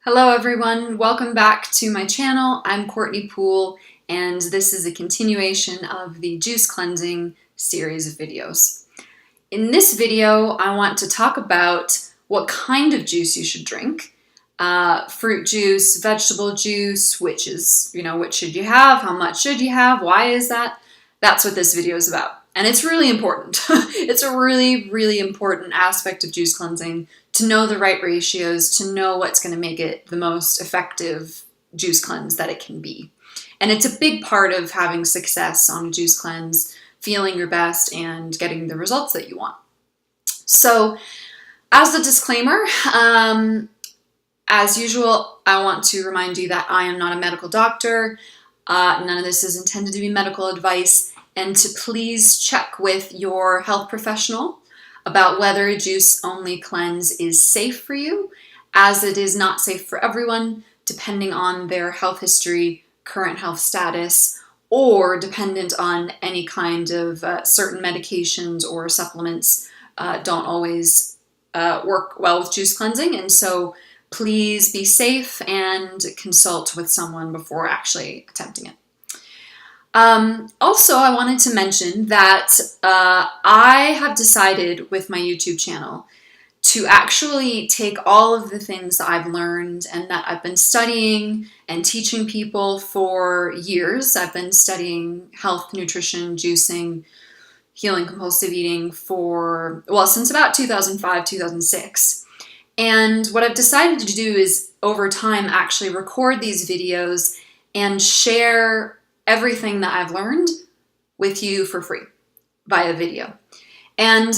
Hello everyone, welcome back to my channel. I'm Courtney Poole and this is a continuation of the juice cleansing series of videos. In this video, I want to talk about what kind of juice you should drink. Fruit juice, vegetable juice, which should you have, how much should you have, why is that? That's what this video is about. And it's really important. It's a really, really important aspect of juice cleansing to know the right ratios, to know what's going to make it the most effective juice cleanse that it can be. And it's a big part of having success on a juice cleanse, feeling your best, and getting the results that you want. So, as a disclaimer, as usual, I want to remind you that I am not a medical doctor. None of this is intended to be medical advice, and to please check with your health professional about whether a juice-only cleanse is safe for you, as it is not safe for everyone, depending on their health history, current health status, or dependent on any kind of certain medications or supplements don't always work well with juice cleansing. And so please be safe and consult with someone before actually attempting it. Also, I wanted to mention that I have decided with my YouTube channel to actually take all of the things that I've learned and that I've been studying and teaching people for years. I've been studying health, nutrition, juicing, healing compulsive eating since about 2005, 2006. And what I've decided to do is over time actually record these videos and share everything that I've learned with you for free via video. And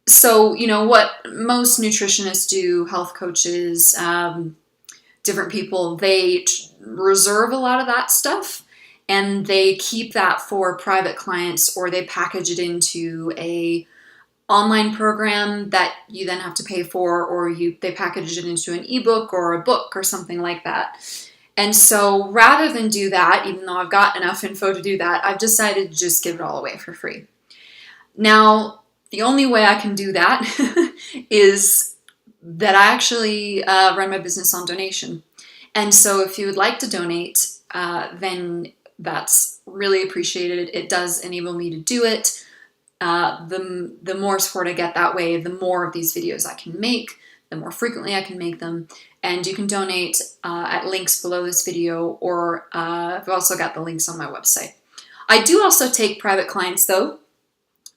so, what most nutritionists do, health coaches, different people, they reserve a lot of that stuff and they keep that for private clients, or they package it into a online program that you then have to pay for, or they package it into an ebook or a book or something like that. And so rather than do that, even though I've got enough info to do that, I've decided to just give it all away for free. Now, the only way I can do that is that I actually run my business on donation. And so if you would like to donate, then that's really appreciated. It does enable me to do it. The more support I get that way, the more of these videos I can make, the more frequently I can make them. And you can donate at links below this video, or I've also got the links on my website. I do also take private clients though,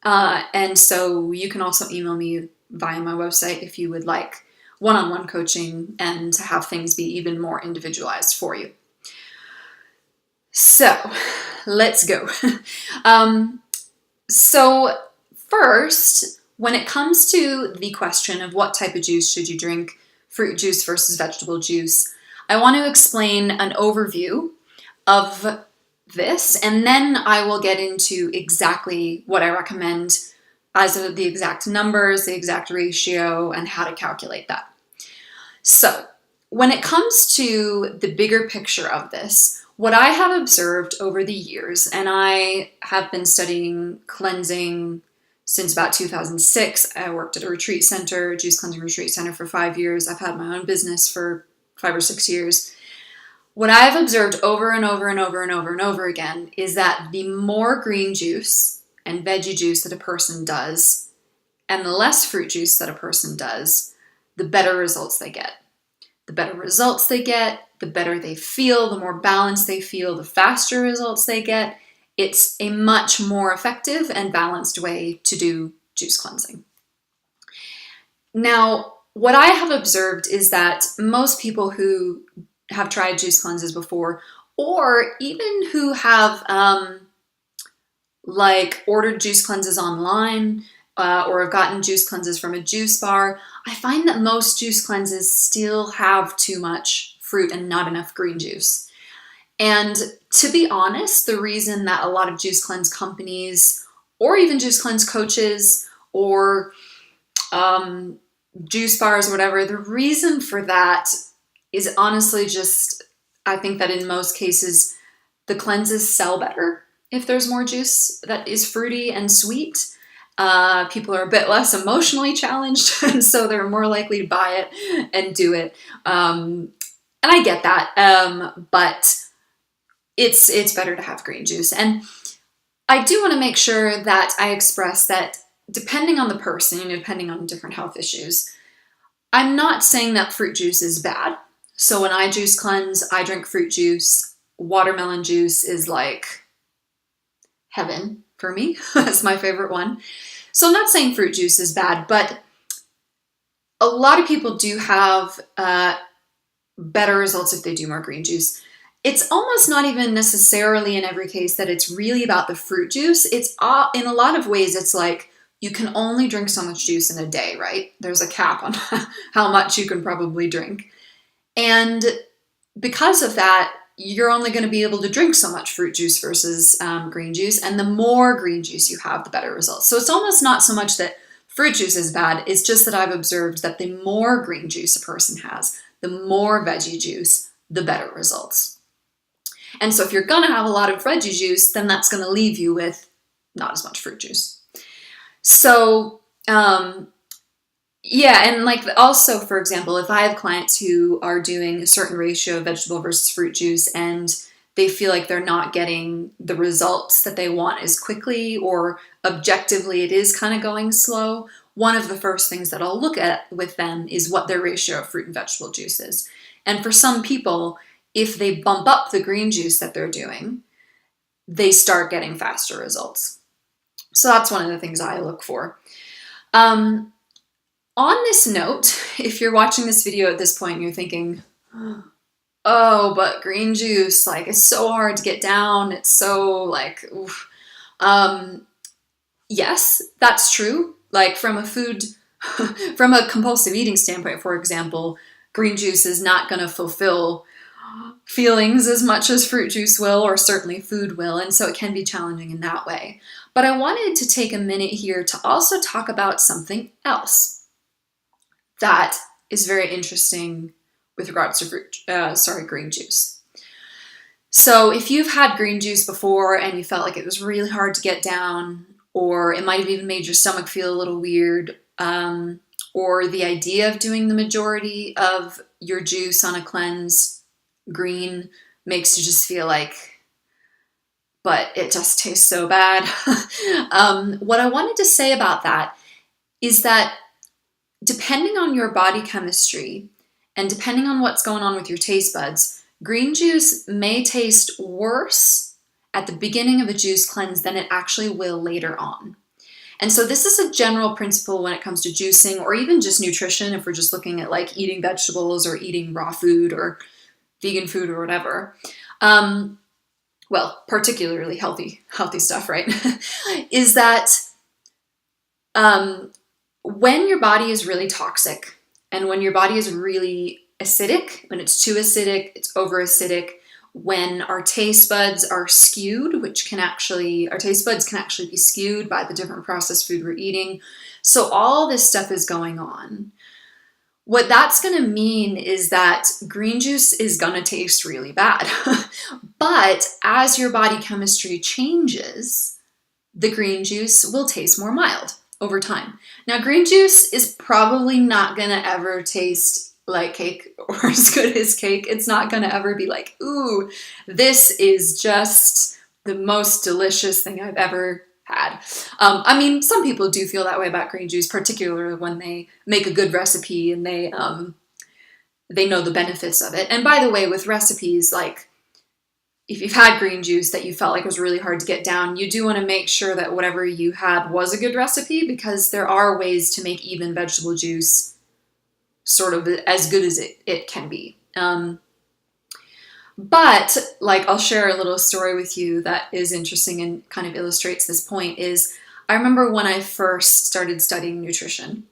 and so you can also email me via my website if you would like one-on-one coaching and to have things be even more individualized for you. So, let's go. So first, when it comes to the question of what type of juice should you drink, fruit juice versus vegetable juice, I want to explain an overview of this, and then I will get into exactly what I recommend as the exact numbers, the exact ratio, and how to calculate that. So, when it comes to the bigger picture of this, what I have observed over the years, and I have been studying cleansing since about 2006. I worked at a retreat center, juice cleansing retreat center, for 5 years. I've had my own business for 5 or 6 years. What I've observed over and over and over and over and over again is that the more green juice and veggie juice that a person does, and the less fruit juice that a person does, the better results they get. The better results they get, the better they feel, the more balanced they feel, the faster results they get. It's a much more effective and balanced way to do juice cleansing. Now, what I have observed is that most people who have tried juice cleanses before, or even who have ordered juice cleanses online, or have gotten juice cleanses from a juice bar, I find that most juice cleanses still have too much fruit and not enough green juice. And to be honest, the reason that a lot of juice cleanse companies, or even juice cleanse coaches, or juice bars or whatever, the reason for that is honestly just, I think that in most cases, the cleanses sell better if there's more juice that is fruity and sweet. People are a bit less emotionally challenged, and so they're more likely to buy it and do it. And I get that, but it's better to have green juice. And I do want to make sure that I express that depending on the person, depending on different health issues, I'm not saying that fruit juice is bad. So when I juice cleanse, I drink fruit juice. Watermelon juice is like heaven for me. That's my favorite one. So I'm not saying fruit juice is bad, but a lot of people do have better results if they do more green juice. It's almost not even necessarily in every case that it's really about the fruit juice. It's in a lot of ways, it's like you can only drink so much juice in a day, right? There's a cap on how much you can probably drink. And because of that, you're only going to be able to drink so much fruit juice versus green juice. And the more green juice you have, the better results. So it's almost not so much that fruit juice is bad. It's just that I've observed that the more green juice a person has, the more veggie juice, the better results. And so if you're going to have a lot of veggie juice, then that's going to leave you with not as much fruit juice. So, yeah, and like also, for example, if I have clients who are doing a certain ratio of vegetable versus fruit juice and they feel like they're not getting the results that they want as quickly, or objectively it is kind of going slow, one of the first things that I'll look at with them is what their ratio of fruit and vegetable juice is. And for some people, if they bump up the green juice that they're doing, they start getting faster results. So that's one of the things I look for. On this note, if you're watching this video at this point and you're thinking, oh, but green juice, like, it's so hard to get down. It's so like, oof. Yes, that's true. Like from a compulsive eating standpoint, for example, green juice is not going to fulfill feelings as much as fruit juice will, or certainly food will, and so it can be challenging in that way. But I wanted to take a minute here to also talk about something else that is very interesting with regards to green juice. So if you've had green juice before and you felt like it was really hard to get down, or it might have even made your stomach feel a little weird, or the idea of doing the majority of your juice on a cleanse green makes you just feel like, but it just tastes so bad. What I wanted to say about that is that depending on your body chemistry and depending on what's going on with your taste buds, green juice may taste worse at the beginning of a juice cleanse than it actually will later on. And so this is a general principle when it comes to juicing, or even just nutrition, if we're just looking at like eating vegetables or eating raw food or vegan food or whatever. Well, particularly healthy stuff, right? Is that when your body is really toxic and when your body is really acidic, when it's too acidic, it's over acidic, when our taste buds are skewed, our taste buds can actually be skewed by the different processed food we're eating. So all this stuff is going on. What that's going to mean is that green juice is going to taste really bad. But as your body chemistry changes, the green juice will taste more mild over time. Now, green juice is probably not going to ever taste like cake or as good as cake. It's not going to ever be like, ooh, this is just the most delicious thing I've ever had. I mean, some people do feel that way about green juice, particularly when they make a good recipe and they know the benefits of it. And by the way, with recipes, like if you've had green juice that you felt like was really hard to get down, you do want to make sure that whatever you had was a good recipe, because there are ways to make even vegetable juice sort of as good as it can be. But like, I'll share a little story with you that is interesting and kind of illustrates this point. Is I remember when I first started studying nutrition,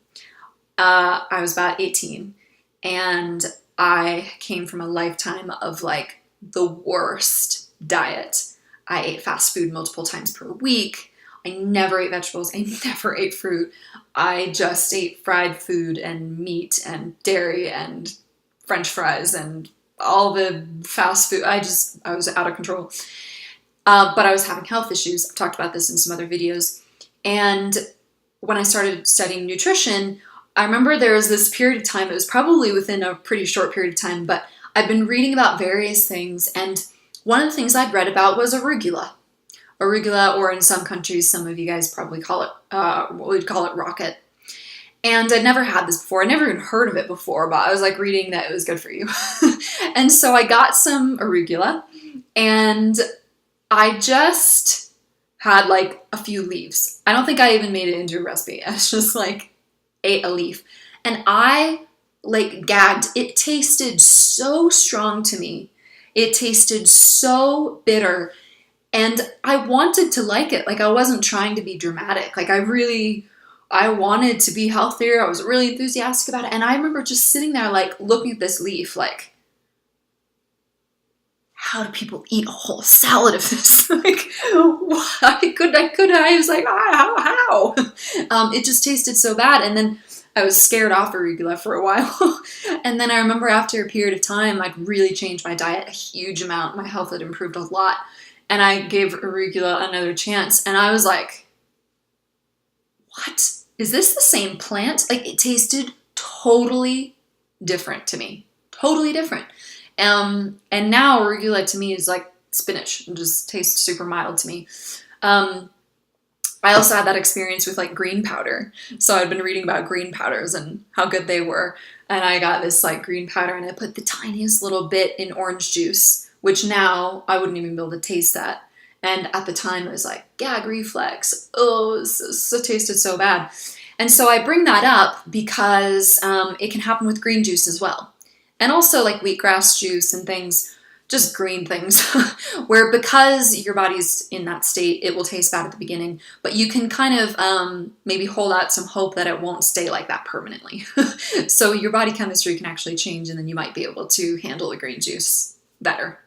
I was about 18, and I came from a lifetime of like the worst diet. I ate fast food multiple times per week. I never ate vegetables. I never ate fruit. I just ate fried food and meat and dairy and French fries and all the fast food. I was out of control. But I was having health issues. I've talked about this in some other videos. And when I started studying nutrition, I remember there was this period of time, it was probably within a pretty short period of time, but I've been reading about various things, and one of the things I'd read about was arugula. Arugula, or in some countries, some of you guys probably call it, we'd call it rocket. And I'd never had this before. I never even heard of it before, but I was like reading that it was good for you. And so I got some arugula, and I just had like a few leaves. I don't think I even made it into a recipe. I was just like ate a leaf. And I like gagged. It tasted so strong to me. It tasted so bitter. And I wanted to like it. Like I wasn't trying to be dramatic. Like I wanted to be healthier. I was really enthusiastic about it. And I remember just sitting there like looking at this leaf like, how do people eat a whole salad of this? Like, why could I? I was like, how? It just tasted so bad. And then I was scared off arugula for a while. And then I remember after a period of time, like really changed my diet a huge amount. My health had improved a lot. And I gave arugula another chance. And I was like, what? Is this the same plant? Like it tasted totally different to me. Totally different. And now arugula to me is like spinach. It just tastes super mild to me. I also had that experience with like green powder. So I'd been reading about green powders and how good they were. And I got this like green powder and I put the tiniest little bit in orange juice, which now I wouldn't even be able to taste that. And at the time it was like gag reflex. Oh, it tasted so bad. And so I bring that up because it can happen with green juice as well. And also like wheatgrass juice and things, just green things, where because your body's in that state, it will taste bad at the beginning, but you can kind of maybe hold out some hope that it won't stay like that permanently. So your body chemistry can actually change and then you might be able to handle the green juice better.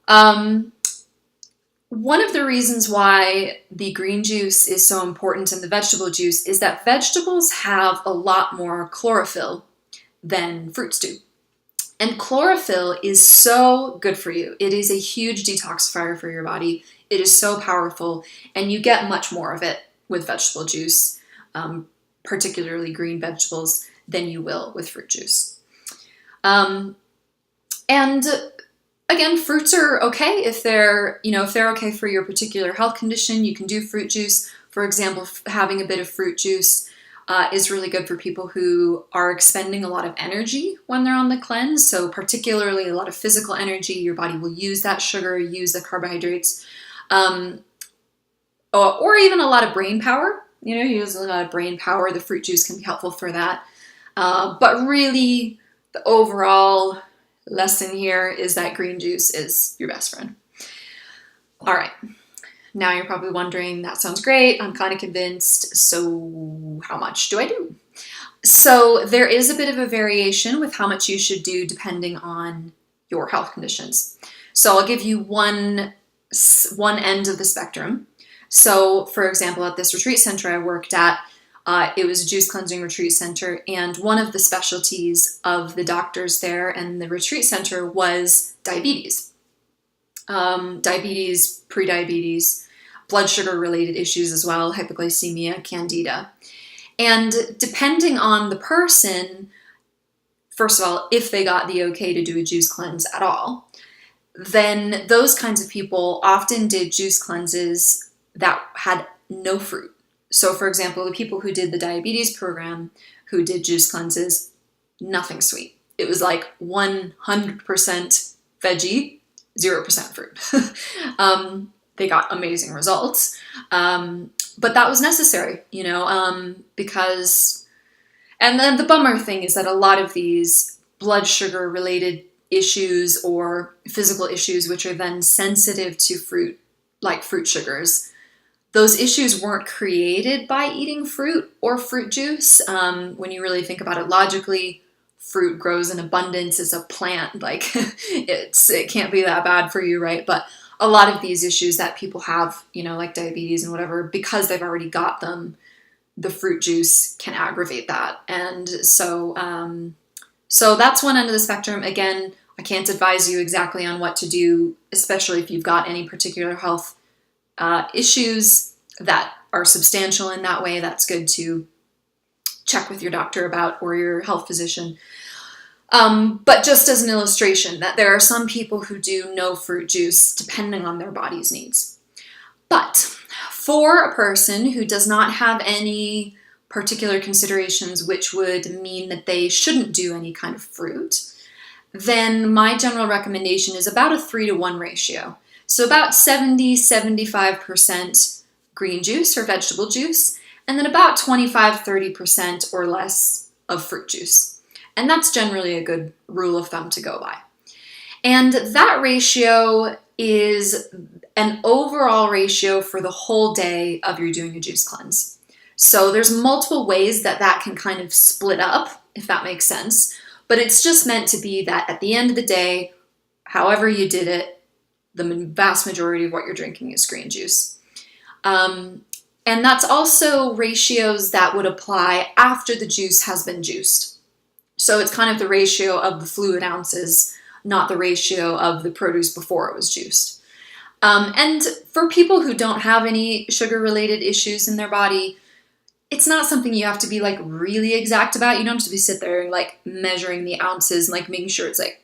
One of the reasons why the green juice is so important and the vegetable juice is that vegetables have a lot more chlorophyll than fruits do. And chlorophyll is so good for you. It is a huge detoxifier for your body. It is so powerful, and you get much more of it with vegetable juice, particularly green vegetables, than you will with fruit juice. And again, fruits are okay if they're okay for your particular health condition. You can do fruit juice. For example, having a bit of fruit juice is really good for people who are expending a lot of energy when they're on the cleanse. So particularly a lot of physical energy, your body will use that sugar, use the carbohydrates, or even a lot of brain power. You use a lot of brain power. The fruit juice can be helpful for that. But really, the overall lesson here is that green juice is your best friend. All right. Now you're probably wondering, that sounds great. I'm kind of convinced. So how much do I do? So there is a bit of a variation with how much you should do depending on your health conditions. So I'll give you one end of the spectrum. So for example, at this retreat center I worked at, it was a juice cleansing retreat center. And one of the specialties of the doctors there and the retreat center was diabetes. Diabetes, prediabetes, blood sugar related issues as well, hypoglycemia, candida. And depending on the person, first of all, if they got the okay to do a juice cleanse at all, then those kinds of people often did juice cleanses that had no fruit. So for example, the people who did the diabetes program, who did juice cleanses, nothing sweet. It was like 100% veggie, 0% fruit. They got amazing results. But that was necessary, because, and then the bummer thing is that a lot of these blood sugar related issues or physical issues, which are then sensitive to fruit, like fruit sugars, those issues weren't created by eating fruit or fruit juice. When you really think about it logically, fruit grows in abundance. It's a plant. Like it can't be that bad for you, right? But a lot of these issues that people have, like diabetes and whatever, because they've already got them, the fruit juice can aggravate that. And so that's one end of the spectrum. Again, I can't advise you exactly on what to do, especially if you've got any particular health issues that are substantial in that way. That's good to check with your doctor about, or your health physician. But just as an illustration, that there are some people who do no fruit juice depending on their body's needs. But for a person who does not have any particular considerations which would mean that they shouldn't do any kind of fruit, then my general recommendation is about a 3-to-1 ratio. So about 70-75% green juice or vegetable juice, and then about 25-30% or less of fruit juice. And that's generally a good rule of thumb to go by. And that ratio is an overall ratio for the whole day of your doing a juice cleanse. So there's multiple ways that that can kind of split up, if that makes sense. But it's just meant to be that at the end of the day, however you did it, the vast majority of what you're drinking is green juice. And that's also ratios that would apply after the juice has been juiced. So it's kind of the ratio of the fluid ounces, not the ratio of the produce before it was juiced. And for people who don't have any sugar-related issues in their body, it's not something you have to be like really exact about. You don't have to be sit there and like measuring the ounces and like making sure it's like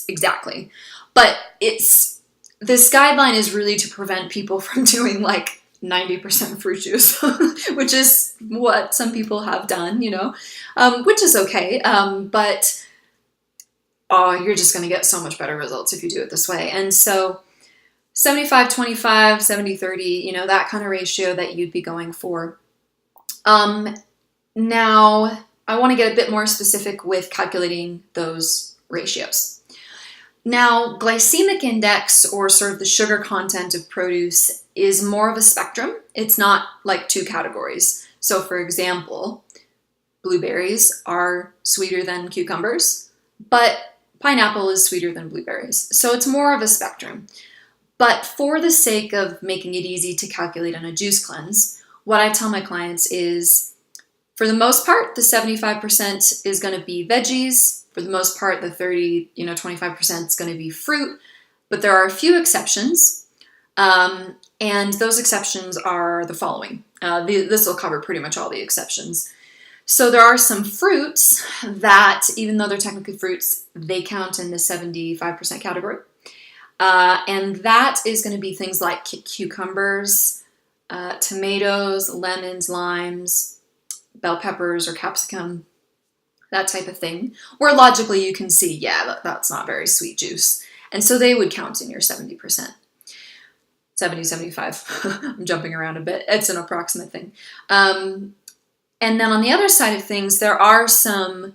exactly. But this guideline is really to prevent people from doing like 90% fruit juice, which is what some people have done, you know, which is okay. But you're just going to get so much better results if you do it this way. And so 75-25, 70-30, you know, that kind of ratio that you'd be going for. Now, I want to get a bit more specific with calculating those ratios. Now, glycemic index, or sort of the sugar content of produce, is more of a spectrum. It's not like two categories. So, for example, blueberries are sweeter than cucumbers, but pineapple is sweeter than blueberries. So it's more of a spectrum. But for the sake of making it easy to calculate on a juice cleanse, what I tell my clients is, for the most part, the 75% is going to be veggies. For the most part, the 25% is going to be fruit. But there are a few exceptions. And those exceptions are the following. This will cover pretty much all the exceptions. So there are some fruits that, even though they're technically fruits, they count in the 75% category. And that is going to be things like cucumbers, tomatoes, lemons, limes, bell peppers or capsicum, that type of thing, where logically you can see, yeah, that's not very sweet juice. And so they would count in your 70%. 70, 75. I'm jumping around a bit. It's an approximate thing. And then on the other side of things, there are some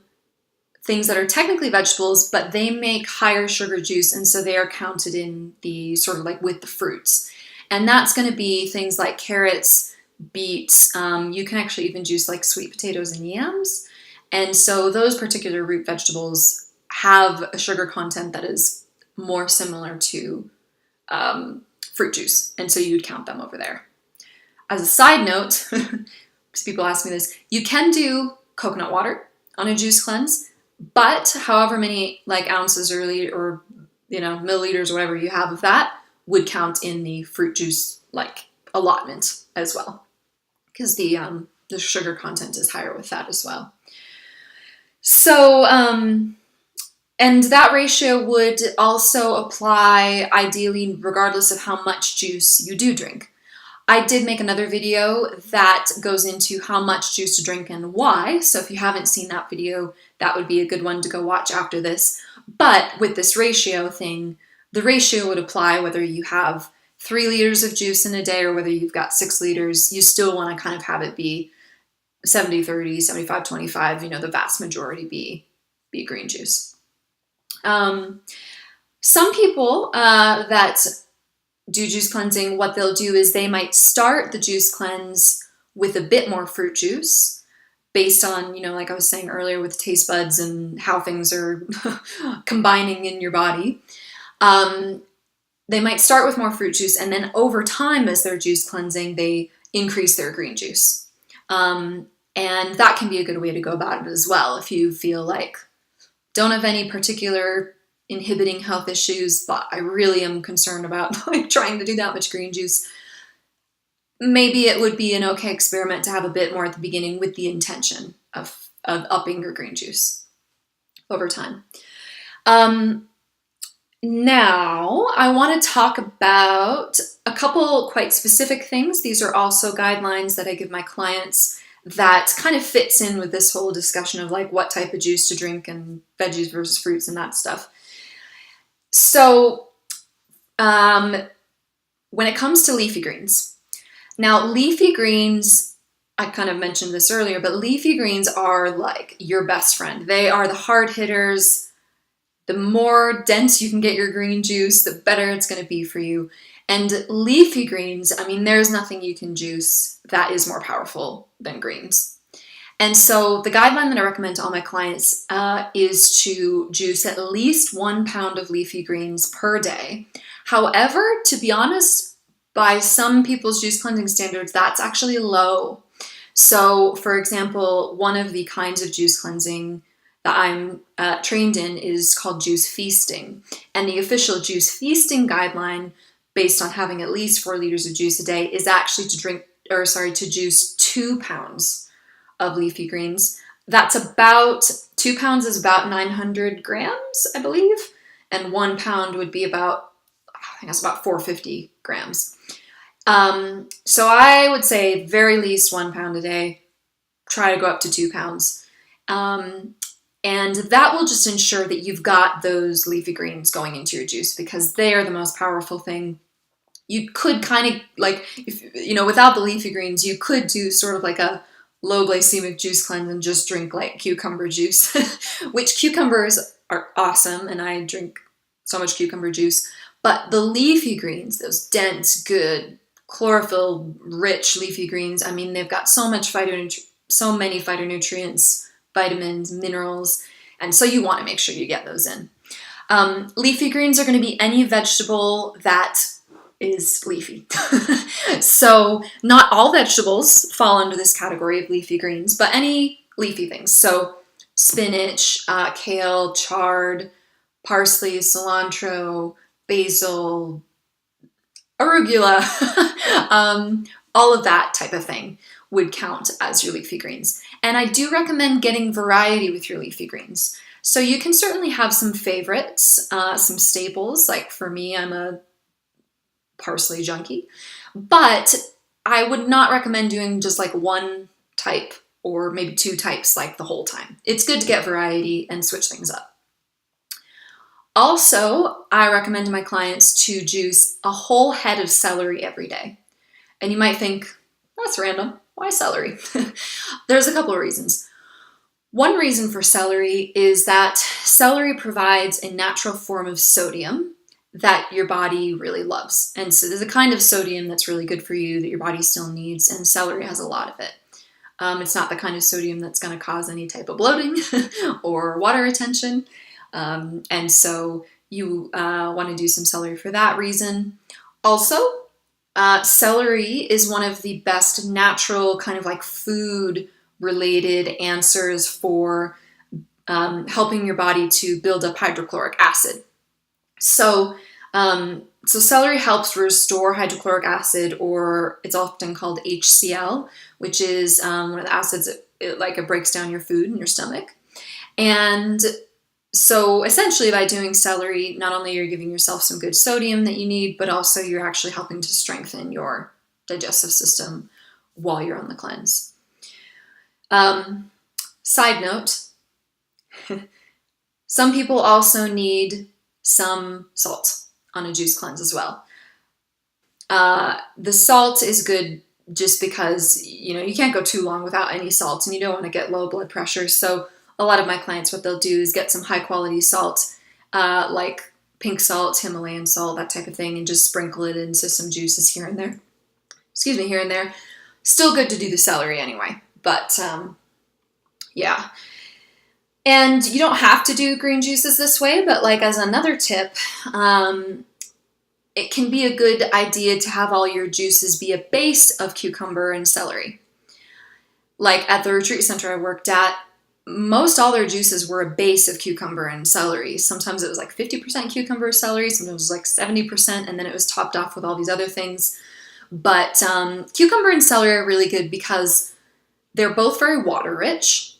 things that are technically vegetables, but they make higher sugar juice, and so they are counted in the sort of like with the fruits. And that's going to be things like carrots, beets. You can actually even juice like sweet potatoes and yams. And so those particular root vegetables have a sugar content that is more similar to fruit juice. And so you'd count them over there. As a side note, because people ask me this, you can do coconut water on a juice cleanse, but however many like ounces or milliliters or whatever you have of that would count in the fruit juice like allotment as well, because the sugar content is higher with that as well. So and that ratio would also apply ideally regardless of how much juice you do drink. I did make another video that goes into how much juice to drink and why. So if you haven't seen that video, that would be a good one to go watch after this. But with this ratio thing, the ratio would apply whether you have 3 liters of juice in a day or whether you've got 6 liters. You still want to kind of have it be 70-30, 75-25, the vast majority be green juice. Some people that do juice cleansing, what they'll do is they might start the juice cleanse with a bit more fruit juice based on, like I was saying earlier with taste buds and how things are combining in your body. They might start with more fruit juice, and then over time as they're juice cleansing, they increase their green juice. And that can be a good way to go about it as well. If you feel like don't have any particular inhibiting health issues, but I really am concerned about like trying to do that much green juice, maybe it would be an okay experiment to have a bit more at the beginning with the intention of upping your green juice. over time. Now, I want to talk about a couple quite specific things. These are also guidelines that I give my clients that kind of fits in with this whole discussion of like what type of juice to drink and veggies versus fruits and that stuff. So, when it comes to leafy greens, now leafy greens, I kind of mentioned this earlier, but leafy greens are like your best friend. They are the hard hitters. The more dense you can get your green juice, the better it's going to be for you. And leafy greens, I mean, there's nothing you can juice that is more powerful than greens. And so the guideline that I recommend to all my clients is to juice at least 1 pound of leafy greens per day. However, to be honest, by some people's juice cleansing standards, that's actually low. So, for example, one of the kinds of juice cleansing that I'm trained in is called juice feasting. And the official juice feasting guideline, based on having at least 4 liters of juice a day, is actually to juice 2 pounds of leafy greens. That's about, 2 pounds is about 900 grams, I believe. And 1 pound would be about, I think that's about 450 grams. So I would say very least 1 pound a day, try to go up to 2 pounds. And that will just ensure that you've got those leafy greens going into your juice because they are the most powerful thing. You could kind of like, if without the leafy greens, you could do sort of like a low glycemic juice cleanse and just drink like cucumber juice, which cucumbers are awesome. And I drink so much cucumber juice, but the leafy greens, those dense, good, chlorophyll rich leafy greens, I mean, they've got so many phytonutrients, vitamins, minerals, and so you want to make sure you get those in. Leafy greens are going to be any vegetable that is leafy. So not all vegetables fall under this category of leafy greens, but any leafy things. So spinach, kale, chard, parsley, cilantro, basil, arugula, all of that type of thing would count as your leafy greens. And I do recommend getting variety with your leafy greens. So you can certainly have some favorites, some staples. Like for me, I'm a parsley junkie. But I would not recommend doing just like one type or maybe 2 types like the whole time. It's good to get variety and switch things up. Also, I recommend to my clients to juice a whole head of celery every day. And you might think, that's random. Why celery? There's a couple of reasons. One reason for celery is that celery provides a natural form of sodium that your body really loves. And so there's a kind of sodium that's really good for you that your body still needs, and celery has a lot of it. It's not the kind of sodium that's going to cause any type of bloating or water retention. And so you want to do some celery for that reason. Also, celery is one of the best natural kind of like food related answers for helping your body to build up hydrochloric acid. So celery helps restore hydrochloric acid, or it's often called HCl, which is one of the acids it breaks down your food in your stomach. And so essentially by doing celery, not only are you giving yourself some good sodium that you need, but also you're actually helping to strengthen your digestive system while you're on the cleanse. Side note, some people also need some salt on a juice cleanse as well. The salt is good just because, you can't go too long without any salt and you don't want to get low blood pressure. So a lot of my clients, what they'll do is get some high quality salt, like pink salt, Himalayan salt, that type of thing, and just sprinkle it into some juices here and there. Here and there. Still good to do the celery anyway, but yeah. And you don't have to do green juices this way, but like as another tip, it can be a good idea to have all your juices be a base of cucumber and celery. Like at the retreat center I worked at, most all their juices were a base of cucumber and celery. Sometimes it was like 50% cucumber celery, sometimes it was like 70%, and then it was topped off with all these other things. But cucumber and celery are really good because they're both very water rich.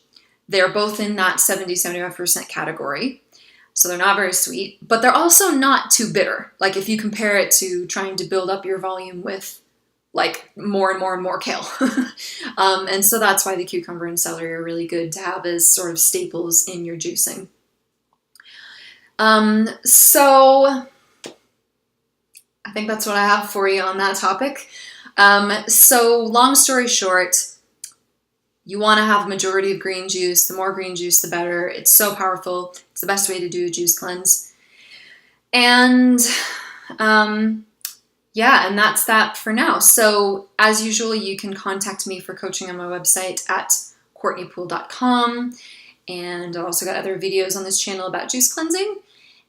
They're both in that 70-75% category. So they're not very sweet, but they're also not too bitter. Like if you compare it to trying to build up your volume with like more and more and more kale. And so that's why the cucumber and celery are really good to have as sort of staples in your juicing. So I think that's what I have for you on that topic. So long story short, you want to have a majority of green juice. The more green juice, the better. It's so powerful. It's the best way to do a juice cleanse. And yeah, and that's that for now. So as usual, you can contact me for coaching on my website at courtneypool.com. And I've also got other videos on this channel about juice cleansing.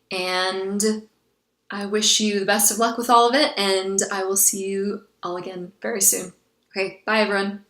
And I wish you the best of luck with all of it. And I will see you all again very soon. Okay, bye everyone.